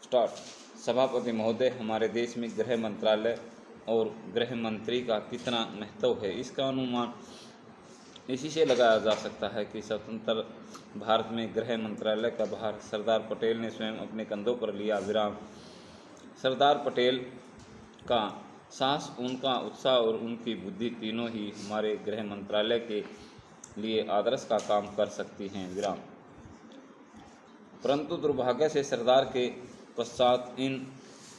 Start. सभापति महोदय, हमारे देश में गृह मंत्रालय और गृह मंत्री का कितना महत्व है, इसका अनुमान इसी से लगाया जा सकता है कि स्वतंत्र भारत में गृह मंत्रालय का भार सरदार पटेल ने स्वयं अपने कंधों पर लिया। विराम। सरदार पटेल का साहस, उनका उत्साह और उनकी बुद्धि तीनों ही हमारे गृह मंत्रालय के लिए आदर्श का काम कर सकती हैं। विराम। परंतु दुर्भाग्य से सरदार के पश्चात इन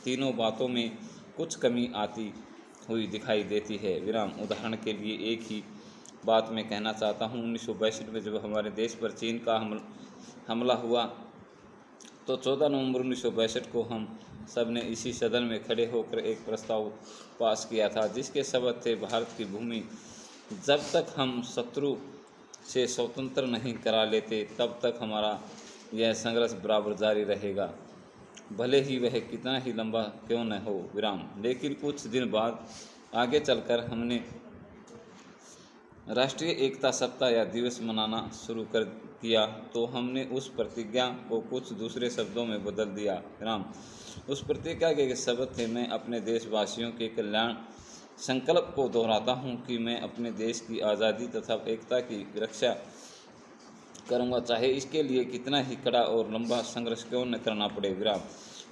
तीनों बातों में कुछ कमी आती हुई दिखाई देती है। विराम। उदाहरण के लिए एक ही बात मैं कहना चाहता हूँ। 1962 में जब हमारे देश पर चीन का हमला हुआ तो 14 नवंबर 1962 को हम सब ने इसी सदन में खड़े होकर एक प्रस्ताव पास किया था, जिसके शब्द थे, भारत की भूमि जब तक हम शत्रु से स्वतंत्र नहीं करा लेते तब तक हमारा यह संघर्ष बराबर जारी रहेगा, भले ही वह कितना ही लंबा क्यों न हो। विराम। लेकिन कुछ दिन बाद आगे चलकर हमने राष्ट्रीय एकता सप्ताह या दिवस मनाना शुरू कर दिया तो हमने उस प्रतिज्ञा को कुछ दूसरे शब्दों में बदल दिया। विराम। उस प्रतिज्ञा के शब्द थे, मैं अपने देशवासियों के कल्याण संकल्प को दोहराता हूँ कि मैं अपने देश की आज़ादी तथा एकता की रक्षा करूँगा, चाहे इसके लिए कितना ही कड़ा और लंबा संघर्ष क्यों न करना पड़े। विराम।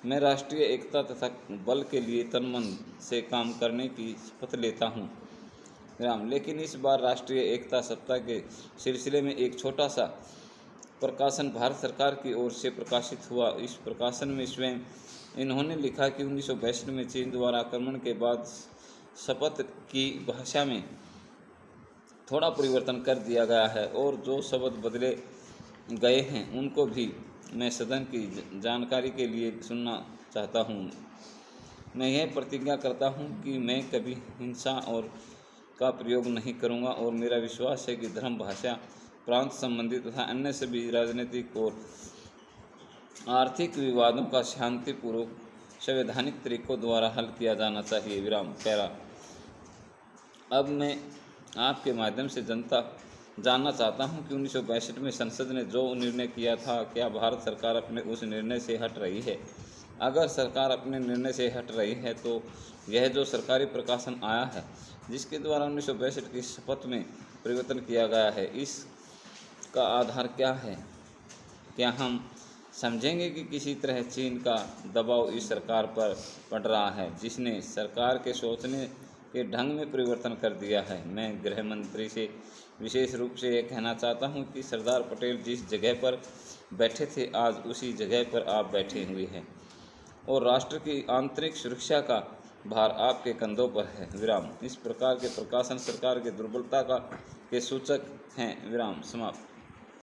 मैं राष्ट्रीय एकता तथा बल के लिए तन मन से काम करने की शपथ लेता हूँ। विराम। लेकिन इस बार राष्ट्रीय एकता सप्ताह के सिलसिले में एक छोटा सा प्रकाशन भारत सरकार की ओर से प्रकाशित हुआ। इस प्रकाशन में स्वयं इन्होंने लिखा कि 1962 में चीन द्वारा आक्रमण के बाद शपथ की भाषा में थोड़ा परिवर्तन कर दिया गया है और जो शब्द बदले गए हैं उनको भी मैं सदन की जानकारी के लिए सुनना चाहता हूँ। मैं यह प्रतिज्ञा करता हूँ कि मैं कभी हिंसा और का प्रयोग नहीं करूँगा और मेरा विश्वास है कि धर्म, भाषा, प्रांत संबंधी तथा अन्य सभी राजनीतिक और आर्थिक विवादों का शांतिपूर्वक संवैधानिक तरीकों द्वारा हल किया जाना चाहिए। विराम। पैरा। अब मैं आपके माध्यम से जनता जानना चाहता हूं कि 1962 में संसद ने जो निर्णय किया था, क्या भारत सरकार अपने उस निर्णय से हट रही है? अगर सरकार अपने निर्णय से हट रही है तो यह जो सरकारी प्रकाशन आया है जिसके द्वारा 1962 की शपथ में परिवर्तन किया गया है, इसका आधार क्या है? क्या हम समझेंगे कि किसी तरह चीन का दबाव इस सरकार पर पड़ रहा है, जिसने सरकार के सोचने के ढंग में परिवर्तन कर दिया है? मैं गृह मंत्री से विशेष रूप से यह कहना चाहता हूं कि सरदार पटेल जिस जगह पर बैठे थे, आज उसी जगह पर आप बैठे हुए हैं और राष्ट्र की आंतरिक सुरक्षा का भार आपके कंधों पर है। विराम। इस प्रकार के प्रकाशन सरकार की दुर्बलता के सूचक हैं। विराम। समाप्त।